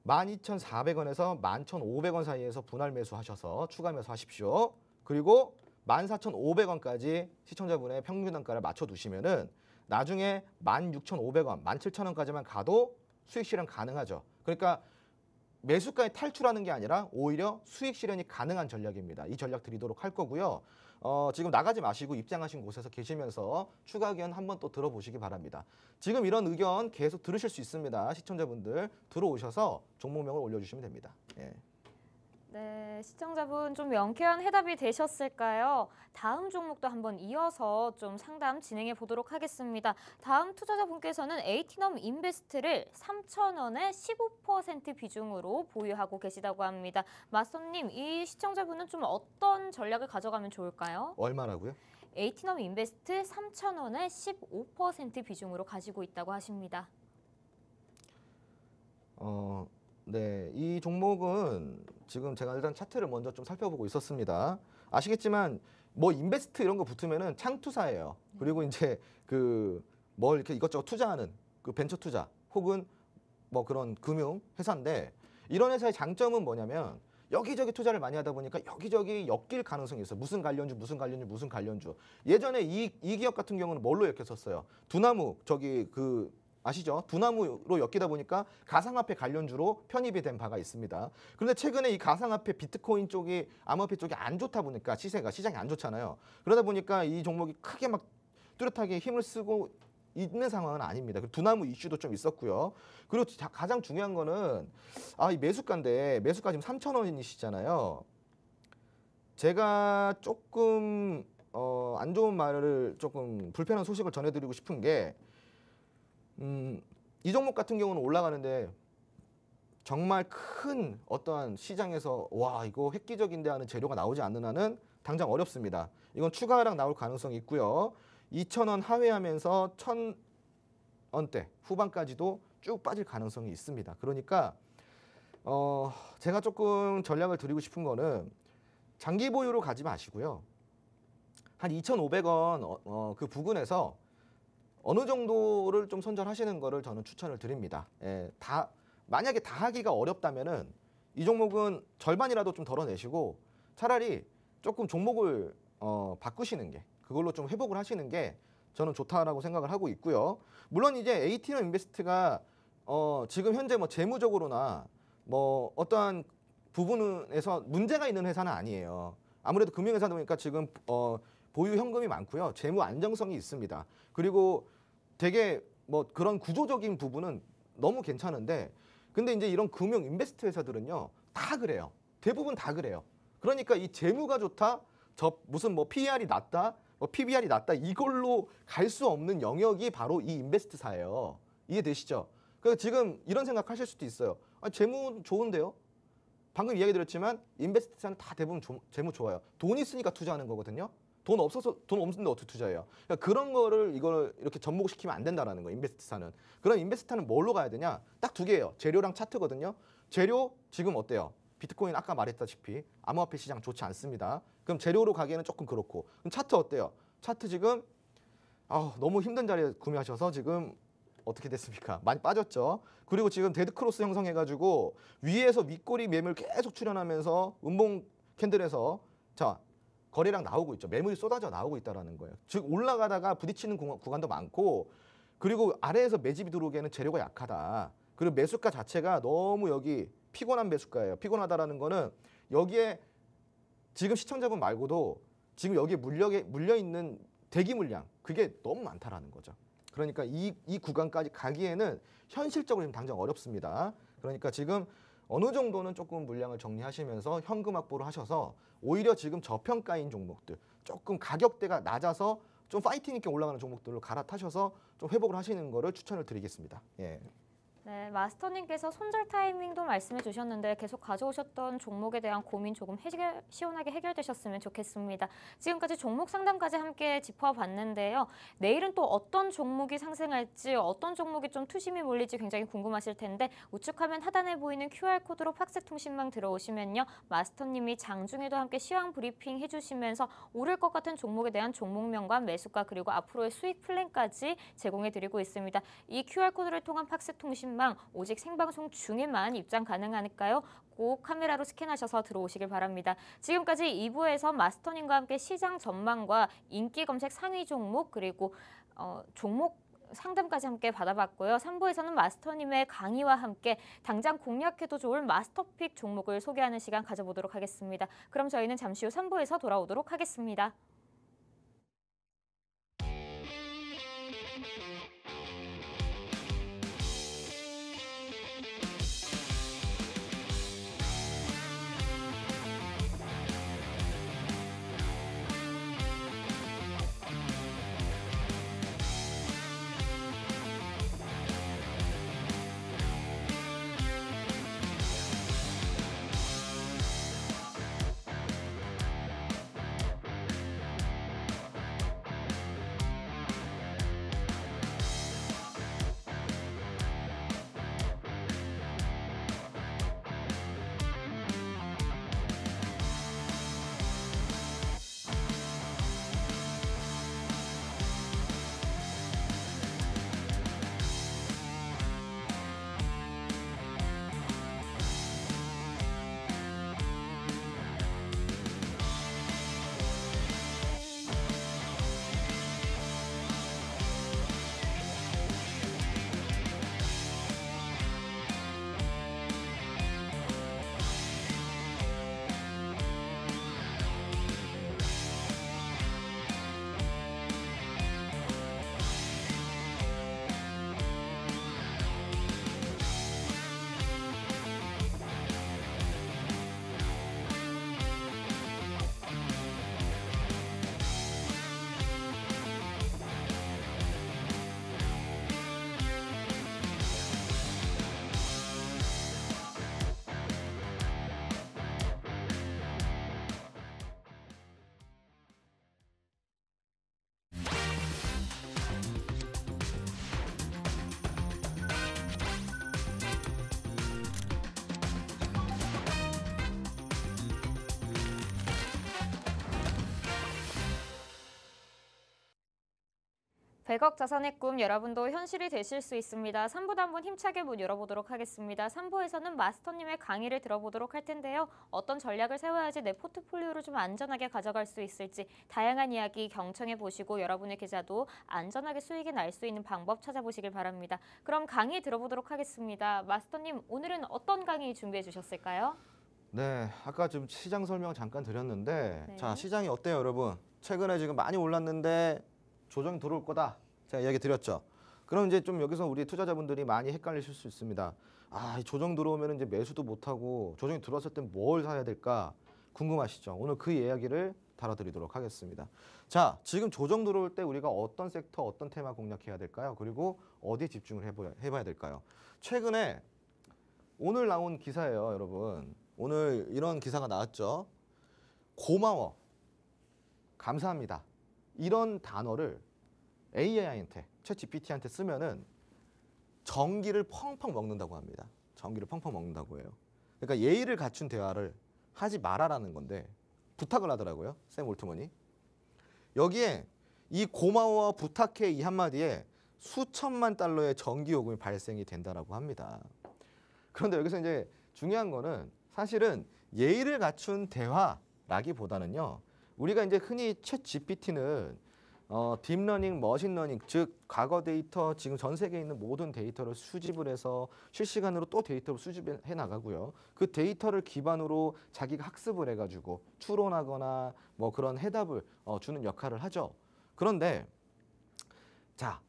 12,400원에서 11,500원 사이에서 분할 매수하셔서 추가 매수하십시오. 그리고 14,500원까지 시청자분의 평균 단가를 맞춰두시면은 나중에 16,500원, 17,000원까지만 가도 수익 실현 가능하죠. 그러니까 매수가에 탈출하는 게 아니라 오히려 수익 실현이 가능한 전략입니다. 이 전략 드리도록 할 거고요. 지금 나가지 마시고 입장하신 곳에서 계시면서 추가 의견 한번 또 들어보시기 바랍니다. 지금 이런 의견 계속 들으실 수 있습니다. 시청자분들 들어오셔서 종목명을 올려주시면 됩니다. 예. 네, 시청자분 좀 명쾌한 해답이 되셨을까요? 다음 종목도 한번 이어서 좀 상담 진행해 보도록 하겠습니다. 다음 투자자분께서는 에이티넘 인베스트를 3,000원에 15% 비중으로 보유하고 계시다고 합니다. 마스터님, 이 시청자분은 좀 어떤 전략을 가져가면 좋을까요? 얼마라고요? 에이티넘 인베스트 3,000원에 15% 비중으로 가지고 있다고 하십니다. 네, 이 종목은 지금 제가 일단 차트를 먼저 좀 살펴보고 있었습니다. 아시겠지만 뭐 인베스트 이런 거 붙으면은 창투사예요. 그리고 이제 뭘 이렇게 이것저것 투자하는 벤처 투자 혹은 뭐 그런 금융 회사인데 이런 회사의 장점은 뭐냐면 여기저기 투자를 많이 하다 보니까 여기저기 엮일 가능성이 있어요. 무슨 관련주. 예전에 이 기업 같은 경우는 뭘로 엮였었어요? 두나무 아시죠? 두나무로 엮이다 보니까 가상화폐 관련주로 편입이 된 바가 있습니다. 그런데 최근에 이 가상화폐 비트코인 쪽이 암호화폐 쪽이 안 좋다 보니까 시장이 안 좋잖아요. 그러다 보니까 이 종목이 크게 막 뚜렷하게 힘을 쓰고 있는 상황은 아닙니다. 두나무 이슈도 좀 있었고요. 그리고 가장 중요한 거는 이 매수가인데 매수가 지금 3,000원이시잖아요. 제가 조금 안 좋은 말을 조금 불편한 소식을 전해드리고 싶은 게 이 종목 같은 경우는 올라가는데 정말 큰 어떠한 시장에서 와 이거 획기적인데 하는 재료가 나오지 않는 한은 당장 어렵습니다. 이건 추가 하락 나올 가능성이 있고요. 2,000원 하회하면서 1,000원대 후반까지도 쭉 빠질 가능성이 있습니다. 그러니까 제가 조금 전략을 드리고 싶은 거는 장기 보유로 가지 마시고요. 한 2,500원 그 부근에서 어느 정도를 좀 손절하시는 거를 저는 추천을 드립니다. 예, 만약에 다 하기가 어렵다면은 이 종목은 절반이라도 좀 덜어내시고 차라리 조금 종목을 바꾸시는 게 그걸로 좀 회복을 하시는 게 저는 좋다라고 생각을 하고 있고요. 물론 이제 ATM 인베스트가 지금 현재 뭐 재무적으로나 뭐 어떠한 부분에서 문제가 있는 회사는 아니에요. 아무래도 금융회사다 보니까 지금 보유 현금이 많고요. 재무 안정성이 있습니다. 그리고 되게 뭐 그런 구조적인 부분은 너무 괜찮은데 근데 이제 이런 금융 인베스트 회사들은요. 다 그래요. 대부분 다 그래요. 그러니까 이 재무가 좋다. 무슨 뭐 PER이 낮다. 뭐 PBR이 낮다. 이걸로 갈 수 없는 영역이 바로 이 인베스트사예요. 이해되시죠? 그러니까 지금 이런 생각하실 수도 있어요. 재무 좋은데요? 방금 이야기 드렸지만 인베스트사는 다 대부분 재무 좋아요. 돈 있으니까 투자하는 거거든요. 돈 없는데 어떻게 투자해요? 그러니까 그런 거를 이걸 이렇게 접목시키면 안 된다라는 거예요. 인베스트사는. 그럼 인베스트사는 뭘로 가야 되냐? 딱 두 개예요. 재료랑 차트거든요. 재료 지금 어때요? 비트코인 아까 말했다시피 암호화폐 시장 좋지 않습니다. 그럼 재료로 가기에는 조금 그렇고. 그럼 차트 어때요? 차트 지금 너무 힘든 자리에 구매하셔서 지금 어떻게 됐습니까? 많이 빠졌죠. 그리고 지금 데드크로스 형성해가지고 위에서 윗꼬리 매물 계속 출현하면서 음봉 캔들에서 자 거래량 나오고 있죠. 매물이 쏟아져 나오고 있다는 거예요. 즉 올라가다가 부딪히는 구간도 많고 그리고 아래에서 매집이 들어오기에는 재료가 약하다. 그리고 매수가 자체가 너무 여기 피곤한 매수가예요. 피곤하다라는 거는 여기에 지금 시청자분 말고도 지금 여기에 물려있는 대기 물량 그게 너무 많다라는 거죠. 그러니까 이 구간까지 가기에는 현실적으로 지금 당장 어렵습니다. 그러니까 지금 어느 정도는 조금 물량을 정리하시면서 현금 확보를 하셔서 오히려 지금 저평가인 종목들 조금 가격대가 낮아서 좀 파이팅 있게 올라가는 종목들로 갈아타셔서 좀 회복을 하시는 거를 추천을 드리겠습니다. 예. 네, 마스터님께서 손절 타이밍도 말씀해 주셨는데 계속 가져오셨던 종목에 대한 고민 조금 시원하게 해결되셨으면 좋겠습니다. 지금까지 종목 상담까지 함께 짚어봤는데요. 내일은 또 어떤 종목이 상승할지 어떤 종목이 좀 투심이 몰릴지 굉장히 궁금하실 텐데 우측 화면 하단에 보이는 QR코드로 팍스통신망 들어오시면요. 마스터님이 장중에도 함께 시황 브리핑 해주시면서 오를 것 같은 종목에 대한 종목명과 매수가 그리고 앞으로의 수익 플랜까지 제공해드리고 있습니다. 이 QR코드를 통한 팍스통신망 오직 생방송 중에만 입장 가능하니까요. 꼭 카메라로 스캔하셔서 들어오시길 바랍니다. 지금까지 2부에서 마스터님과 함께 시장 전망과 인기 검색 상위 종목 그리고 종목 상담까지 함께 받아봤고요. 3부에서는 마스터님의 강의와 함께 당장 공략해도 좋을 마스터픽 종목을 소개하는 시간 가져보도록 하겠습니다. 그럼 저희는 잠시 후 3부에서 돌아오도록 하겠습니다. 100억 자산의 꿈 여러분도 현실이 되실 수 있습니다. 3부도 한번 힘차게 문 열어보도록 하겠습니다. 3부에서는 마스터님의 강의를 들어보도록 할 텐데요. 어떤 전략을 세워야지 내 포트폴리오를 좀 안전하게 가져갈 수 있을지 다양한 이야기 경청해 보시고 여러분의 계좌도 안전하게 수익이 날 수 있는 방법 찾아보시길 바랍니다. 그럼 강의 들어보도록 하겠습니다. 마스터님, 오늘은 어떤 강의 준비해 주셨을까요? 네, 아까 좀 시장 설명 잠깐 드렸는데 네. 자, 시장이 어때요, 여러분? 최근에 지금 많이 올랐는데 조정이 들어올 거다. 제가 이야기 드렸죠. 그럼 이제 좀 여기서 우리 투자자분들이 많이 헷갈리실 수 있습니다. 아, 이 조정 들어오면 이제 매수도 못 하고 조정이 들어왔을 때 뭘 사야 될까 궁금하시죠? 오늘 그 이야기를 다뤄드리도록 하겠습니다. 자, 지금 조정 들어올 때 우리가 어떤 섹터, 어떤 테마 공략해야 될까요? 그리고 어디에 집중을 해봐야 될까요? 최근에 오늘 나온 기사예요, 여러분. 오늘 이런 기사가 나왔죠. 고마워, 감사합니다. 이런 단어를 AI한테, 챗GPT한테 쓰면은 전기를 펑펑 먹는다고 합니다. 전기를 펑펑 먹는다고 해요. 그러니까 예의를 갖춘 대화를 하지 말아라는 건데 부탁을 하더라고요, 샘 올트먼이. 여기에 이 고마워, 부탁해 이 한마디에 수천만 달러의 전기 요금이 발생이 된다라고 합니다. 그런데 여기서 이제 중요한 거는 사실은 예의를 갖춘 대화라기보다는요. 우리가 이제 흔히 챗 GPT는 딥러닝, 머신러닝, 즉 과거 데이터, 지금 전 세계에 있는 모든 데이터를 수집을 해서 실시간으로 또 데이터를 수집해 나가고요. 그 데이터를 기반으로 자기가 학습을 해가지고 추론하거나 뭐 그런 해답을 주는 역할을 하죠. 그런데 자,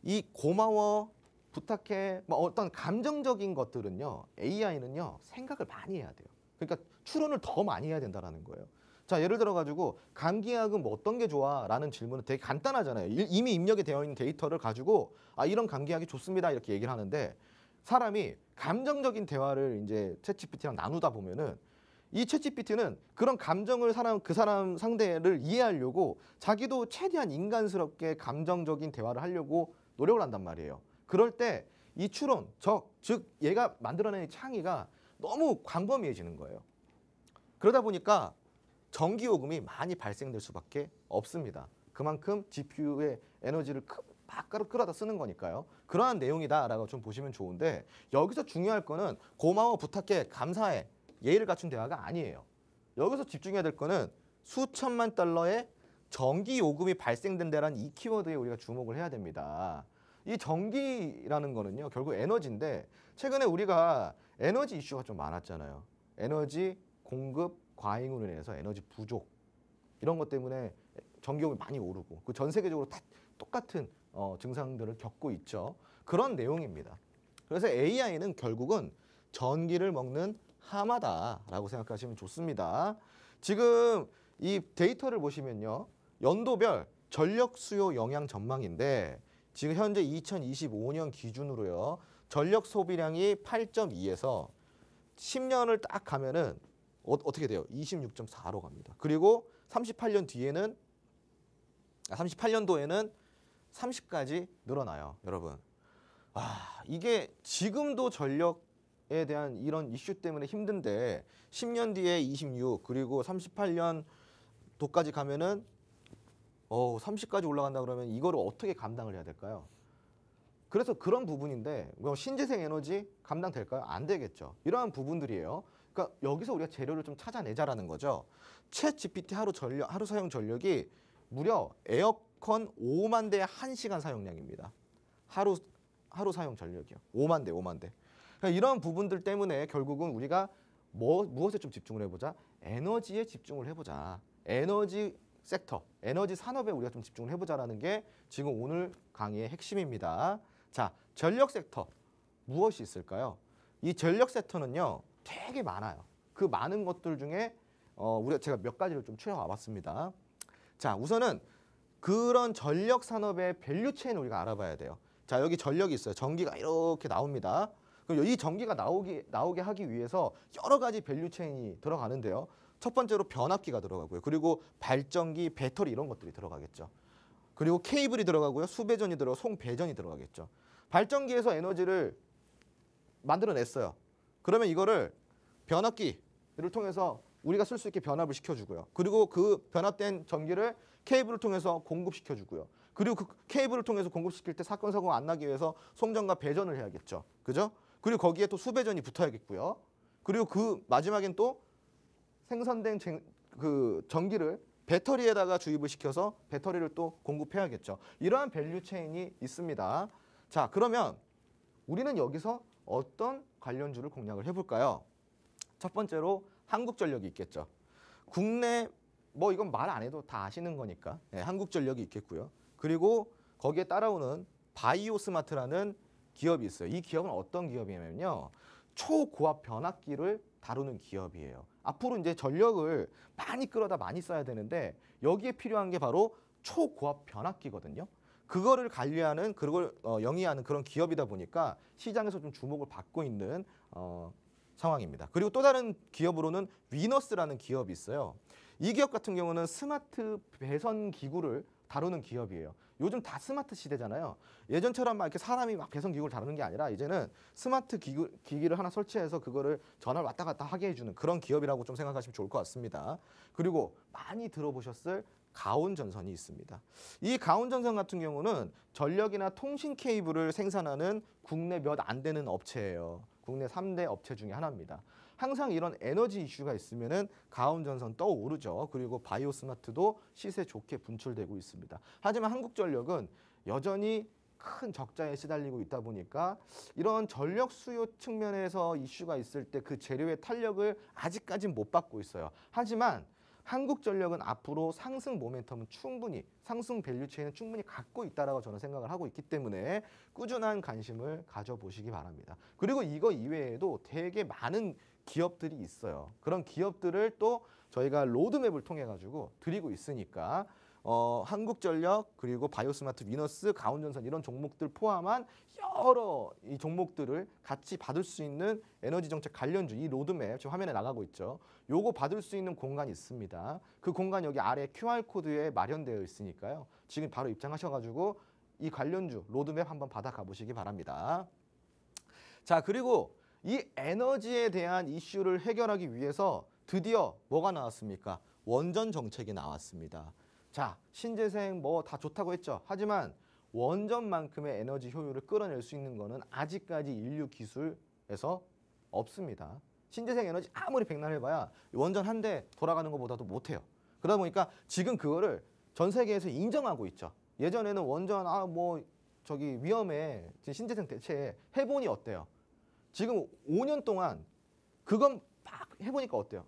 이 고마워, 부탁해, 뭐 어떤 감정적인 것들은요, AI는요 생각을 많이 해야 돼요. 그러니까 추론을 더 많이 해야 된다라는 거예요. 자, 예를 들어 가지고 감기약은 뭐 어떤 게 좋아? 라는 질문은 되게 간단하잖아요. 이미 입력이 되어 있는 데이터를 가지고 아, 이런 감기약이 좋습니다. 이렇게 얘기를 하는데 사람이 감정적인 대화를 이제 챗GPT랑 나누다 보면은 이 챗GPT는 그런 감정을 그 사람 상대를 이해하려고 자기도 최대한 인간스럽게 감정적인 대화를 하려고 노력을 한단 말이에요. 그럴 때 이 추론, 즉 얘가 만들어낸 창의가 너무 광범위해지는 거예요. 그러다 보니까 전기요금이 많이 발생될 수밖에 없습니다. 그만큼 GPU의 에너지를 막 끌어다 쓰는 거니까요. 그러한 내용이다라고 좀 보시면 좋은데 여기서 중요할 거는 고마워, 부탁해, 감사해, 예의를 갖춘 대화가 아니에요. 여기서 집중해야 될 거는 수천만 달러의 전기요금이 발생된다라는 이 키워드에 우리가 주목을 해야 됩니다. 이 전기라는 거는요, 결국 에너지인데 최근에 우리가 에너지 이슈가 좀 많았잖아요. 에너지 공급 과잉으로 인해서 에너지 부족 이런 것 때문에 전기요금이 많이 오르고 그 전 세계적으로 다 똑같은 증상들을 겪고 있죠. 그런 내용입니다. 그래서 AI는 결국은 전기를 먹는 하마다라고 생각하시면 좋습니다. 지금 이 데이터를 보시면요, 연도별 전력 수요 영향 전망인데 지금 현재 2025년 기준으로요, 전력 소비량이 8.2에서 10년을 딱 가면은 어떻게 돼요? 26.4로 갑니다. 그리고 38년도에는 30까지 늘어나요, 여러분. 이게 지금도 전력에 대한 이런 이슈 때문에 힘든데 10년 뒤에 26 그리고 38년도까지 가면은 30까지 올라간다 그러면 이거를 어떻게 감당을 해야 될까요? 그래서 그런 부분인데 신재생 에너지 감당될까요? 안 되겠죠. 이러한 부분들이에요. 그러니까 여기서 우리가 재료를 좀 찾아내자라는 거죠. 챗 GPT 하루 사용 전력이 무려 에어컨 5만 대의 1시간 사용량입니다. 하루 사용 전력이요. 5만 대. 그러니까 이런 부분들 때문에 결국은 우리가 무엇에 좀 집중을 해보자? 에너지에 집중을 해보자. 에너지 섹터, 에너지 산업에 우리가 좀 집중을 해보자라는 게 지금 오늘 강의의 핵심입니다. 자, 전력 섹터 무엇이 있을까요? 이 전력 섹터는요, 되게 많아요. 그 많은 것들 중에 제가 몇 가지를 좀 추려와봤습니다. 자, 우선은 그런 전력 산업의 밸류 체인을 우리가 알아봐야 돼요. 자, 여기 전력이 있어요. 전기가 이렇게 나옵니다. 그럼 이 전기가 나오게 하기 위해서 여러 가지 밸류 체인이 들어가는데요. 첫 번째로 변압기가 들어가고요. 그리고 발전기, 배터리 이런 것들이 들어가겠죠. 그리고 케이블이 들어가고요. 수배전이 들어가고 송배전이 들어가겠죠. 발전기에서 에너지를 만들어냈어요. 그러면 이거를 변압기를 통해서 우리가 쓸 수 있게 변압을 시켜주고요. 그리고 그 변압된 전기를 케이블을 통해서 공급시켜주고요. 그리고 그 케이블을 통해서 공급시킬 때 사건 사고가 안 나기 위해서 송전과 배전을 해야겠죠. 그죠? 그리고 거기에 또 수배전이 붙어야겠고요. 그리고 그 마지막엔 또 생산된 그 전기를 배터리에다가 주입을 시켜서 배터리를 또 공급해야겠죠. 이러한 밸류 체인이 있습니다. 자, 그러면 우리는 여기서 어떤 관련주를 공략을 해볼까요? 첫 번째로 한국전력이 있겠죠. 국내 뭐 이건 말 안 해도 다 아시는 거니까 한국전력이 있겠고요. 그리고 거기에 따라오는 바이오스마트라는 기업이 있어요. 이 기업은 어떤 기업이냐면요. 초고압 변압기를 다루는 기업이에요. 앞으로 이제 전력을 많이 끌어다 많이 써야 되는데 여기에 필요한 게 바로 초고압 변압기거든요. 그거를 관리하는, 그걸 영위하는 그런 기업이다 보니까 시장에서 좀 주목을 받고 있는 상황입니다. 그리고 또 다른 기업으로는 위너스라는 기업이 있어요. 이 기업 같은 경우는 스마트 배선 기구를 다루는 기업이에요. 요즘 다 스마트 시대잖아요. 예전처럼 막 이렇게 사람이 막 배선 기구를 다루는 게 아니라 이제는 스마트 기기를 하나 설치해서 그거를 전화를 왔다 갔다 하게 해주는 그런 기업이라고 좀 생각하시면 좋을 것 같습니다. 그리고 많이 들어보셨을 가온전선이 있습니다. 이 가온전선 같은 경우는 전력이나 통신 케이블을 생산하는 국내 몇 안 되는 업체예요. 국내 3대 업체 중에 하나입니다. 항상 이런 에너지 이슈가 있으면은 가온전선 떠오르죠. 그리고 바이오스마트도 시세 좋게 분출되고 있습니다. 하지만 한국전력은 여전히 큰 적자에 시달리고 있다 보니까 이런 전력 수요 측면에서 이슈가 있을 때 그 재료의 탄력을 아직까지는 못 받고 있어요. 하지만 한국전력은 앞으로 상승 모멘텀은 충분히, 상승 밸류 체인은 충분히 갖고 있다라고 저는 생각을 하고 있기 때문에 꾸준한 관심을 가져보시기 바랍니다. 그리고 이거 이외에도 되게 많은 기업들이 있어요. 그런 기업들을 또 저희가 로드맵을 통해 가지고 드리고 있으니까 한국전력 그리고 바이오스마트, 위너스, 가온전선 이런 종목들 포함한 여러 이 종목들을 같이 받을 수 있는 에너지 정책 관련주 이 로드맵 지금 화면에 나가고 있죠. 요거 받을 수 있는 공간이 있습니다. 그 공간 여기 아래 QR코드에 마련되어 있으니까요. 지금 바로 입장하셔가지고 이 관련주 로드맵 한번 받아 가보시기 바랍니다. 자, 그리고 이 에너지에 대한 이슈를 해결하기 위해서 드디어 뭐가 나왔습니까? 원전 정책이 나왔습니다. 자, 신재생 뭐 다 좋다고 했죠. 하지만 원전만큼의 에너지 효율을 끌어낼 수 있는 거는 아직까지 인류 기술에서 없습니다. 신재생 에너지 아무리 백날해봐야 원전 한 대 돌아가는 것보다도 못해요. 그러다 보니까 지금 그거를 전 세계에서 인정하고 있죠. 예전에는 원전 뭐 저기 위험해 신재생 대체 해보니 어때요? 지금 5년 동안 그건 막 해보니까 어때요?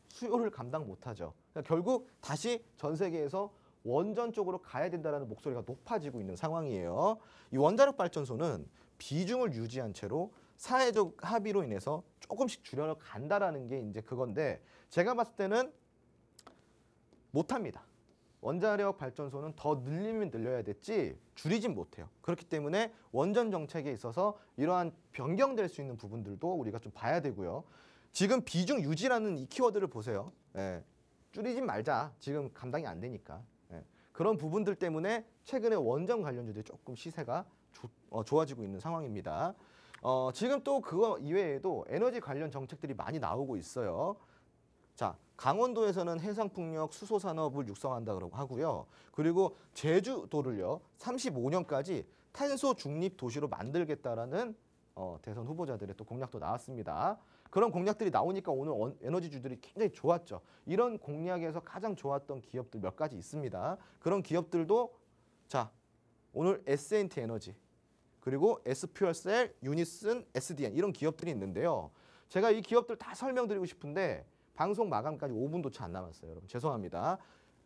수요를 감당 못하죠. 그러니까 결국 다시 전 세계에서 원전 쪽으로 가야 된다는 목소리가 높아지고 있는 상황이에요. 이 원자력 발전소는 비중을 유지한 채로 사회적 합의로 인해서 조금씩 줄여간다라는 게 이제 그건데 제가 봤을 때는 못합니다. 원자력 발전소는 더 늘리면 늘려야 됐지 줄이진 못해요. 그렇기 때문에 원전 정책에 있어서 이러한 변경될 수 있는 부분들도 우리가 좀 봐야 되고요. 지금 비중 유지라는 이 키워드를 보세요. 줄이진 말자. 지금 감당이 안 되니까. 그런 부분들 때문에 최근에 원전 관련주들이 조금 시세가 좋아지고 있는 상황입니다. 지금 또 그거 이외에도 에너지 관련 정책들이 많이 나오고 있어요. 자, 강원도에서는 해상풍력 수소산업을 육성한다고 하고요. 그리고 제주도를요, 35년까지 탄소 중립 도시로 만들겠다라는 대선 후보자들의 또 공약도 나왔습니다. 그런 공약들이 나오니까 오늘 에너지주들이 굉장히 좋았죠. 이런 공약에서 가장 좋았던 기업들 몇 가지 있습니다. 그런 기업들도 자, 오늘 S&T 에너지, 그리고 S퓨얼셀, 유니슨, SDN 이런 기업들이 있는데요. 제가 이 기업들 다 설명드리고 싶은데 방송 마감까지 5분도 채 안 남았어요. 여러분 죄송합니다.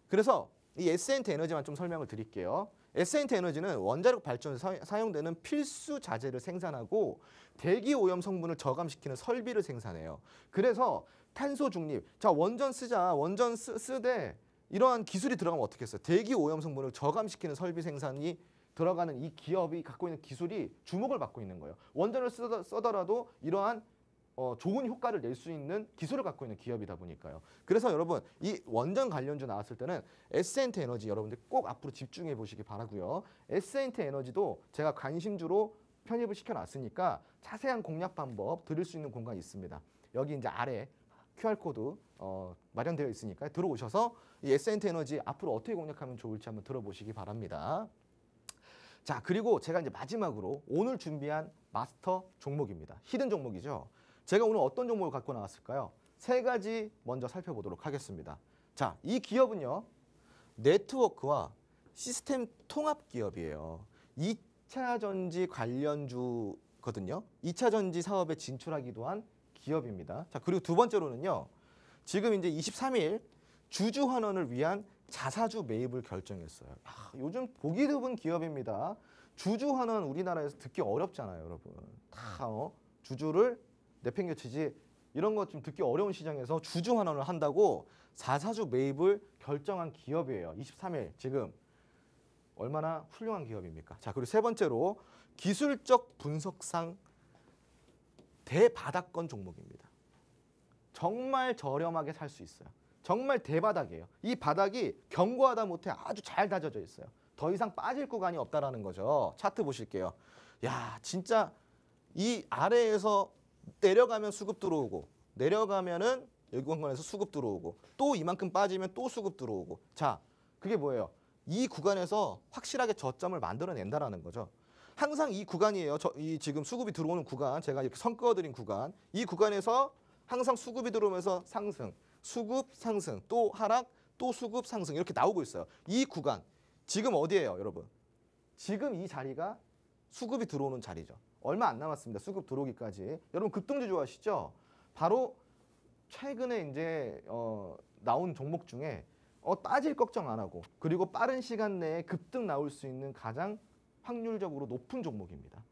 그래서 이 S&T 에너지만 좀 설명을 드릴게요. S&T 에너지는 원자력 발전에 사용되는 필수 자재를 생산하고 대기 오염 성분을 저감시키는 설비를 생산해요. 그래서 탄소 중립. 자, 원전 쓰자. 원전 쓰되 이러한 기술이 들어가면 어떻게 했어요? 대기 오염 성분을 저감시키는 설비 생산이 들어가는 이 기업이 갖고 있는 기술이 주목을 받고 있는 거예요. 원전을 쓰더라도 이러한 좋은 효과를 낼 수 있는 기술을 갖고 있는 기업이다 보니까요. 그래서 여러분 이 원전 관련주 나왔을 때는 S&T 에너지 여러분들 꼭 앞으로 집중해 보시기 바라고요. S&T 에너지도 제가 관심주로 편입을 시켜놨으니까 자세한 공략 방법 들을 수 있는 공간이 있습니다. 여기 이제 아래 QR코드 마련되어 있으니까 들어오셔서 이 에센트 에너지 앞으로 어떻게 공략하면 좋을지 한번 들어보시기 바랍니다. 자, 그리고 제가 이제 마지막으로 오늘 준비한 마스터 종목입니다. 히든 종목이죠. 제가 오늘 어떤 종목을 갖고 나왔을까요? 세 가지 먼저 살펴보도록 하겠습니다. 자, 이 기업은요. 네트워크와 시스템 통합 기업이에요. 2차 전지 관련주거든요. 2차 전지 사업에 진출하기도 한 기업입니다. 자, 그리고 두 번째로는요. 지금 이제 23일 주주 환원을 위한 자사주 매입을 결정했어요. 요즘 보기 드문 기업입니다. 주주 환원 우리나라에서 듣기 어렵잖아요, 여러분. 다 주주를 내팽개치지 이런 것 좀 듣기 어려운 시장에서 주주 환원을 한다고 자사주 매입을 결정한 기업이에요. 23일 지금 얼마나 훌륭한 기업입니까? 자, 그리고 세 번째로 기술적 분석상 대바닥권 종목입니다. 정말 저렴하게 살 수 있어요. 정말 대바닥이에요. 이 바닥이 견고하다 못해 아주 잘 다져져 있어요. 더 이상 빠질 구간이 없다라는 거죠. 차트 보실게요. 야, 진짜 이 아래에서 내려가면 수급 들어오고 내려가면은 여기 공간에서 수급 들어오고 또 이만큼 빠지면 또 수급 들어오고. 자, 그게 뭐예요? 이 구간에서 확실하게 저점을 만들어낸다라는 거죠. 항상 이 구간이에요. 이 지금 수급이 들어오는 구간, 제가 이렇게 선 그어드린 구간, 이 구간에서 항상 수급이 들어오면서 상승, 수급 상승, 또 하락, 또 수급 상승 이렇게 나오고 있어요. 이 구간 지금 어디예요, 여러분? 지금 이 자리가 수급이 들어오는 자리죠. 얼마 안 남았습니다. 수급 들어오기까지. 여러분 급등주 좋아하시죠? 바로 최근에 이제 나온 종목 중에 따질 걱정 안 하고 그리고 빠른 시간 내에 급등 나올 수 있는 가장 확률적으로 높은 종목입니다.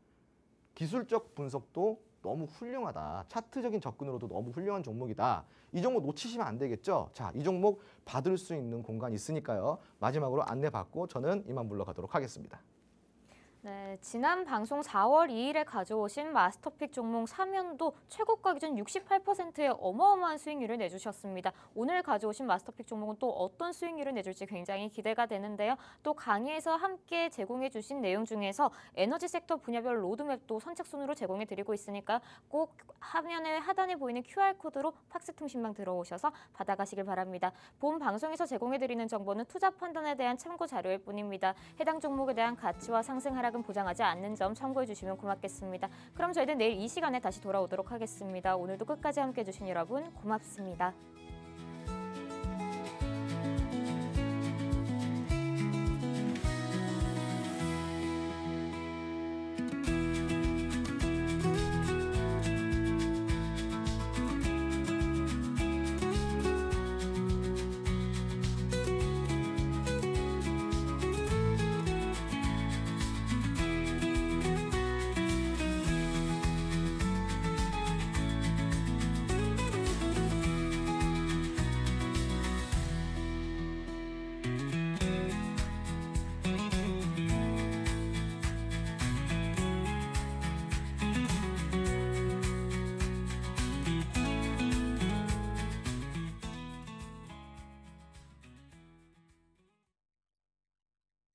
기술적 분석도 너무 훌륭하다. 차트적인 접근으로도 너무 훌륭한 종목이다. 이 종목 놓치시면 안 되겠죠. 자, 이 종목 받을 수 있는 공간이 있으니까요. 마지막으로 안내받고 저는 이만 물러가도록 하겠습니다. 네, 지난 방송 4월 2일에 가져오신 마스터픽 종목 사면도 최고가 기준 68%의 어마어마한 수익률을 내주셨습니다. 오늘 가져오신 마스터픽 종목은 또 어떤 수익률을 내줄지 굉장히 기대가 되는데요. 또 강의에서 함께 제공해 주신 내용 중에서 에너지 섹터 분야별 로드맵도 선착순으로 제공해 드리고 있으니까 꼭 화면의 하단에 보이는 QR코드로 팍스 통신망 들어오셔서 받아가시길 바랍니다. 본 방송에서 제공해 드리는 정보는 투자 판단에 대한 참고 자료일 뿐입니다. 해당 종목에 대한 가치와 상승 하락은 보장하지 않는 점 참고해 주시면 고맙겠습니다. 그럼 저희는 내일 이 시간에 다시 돌아오도록 하겠습니다. 오늘도 끝까지 함께해 주신 여러분 고맙습니다.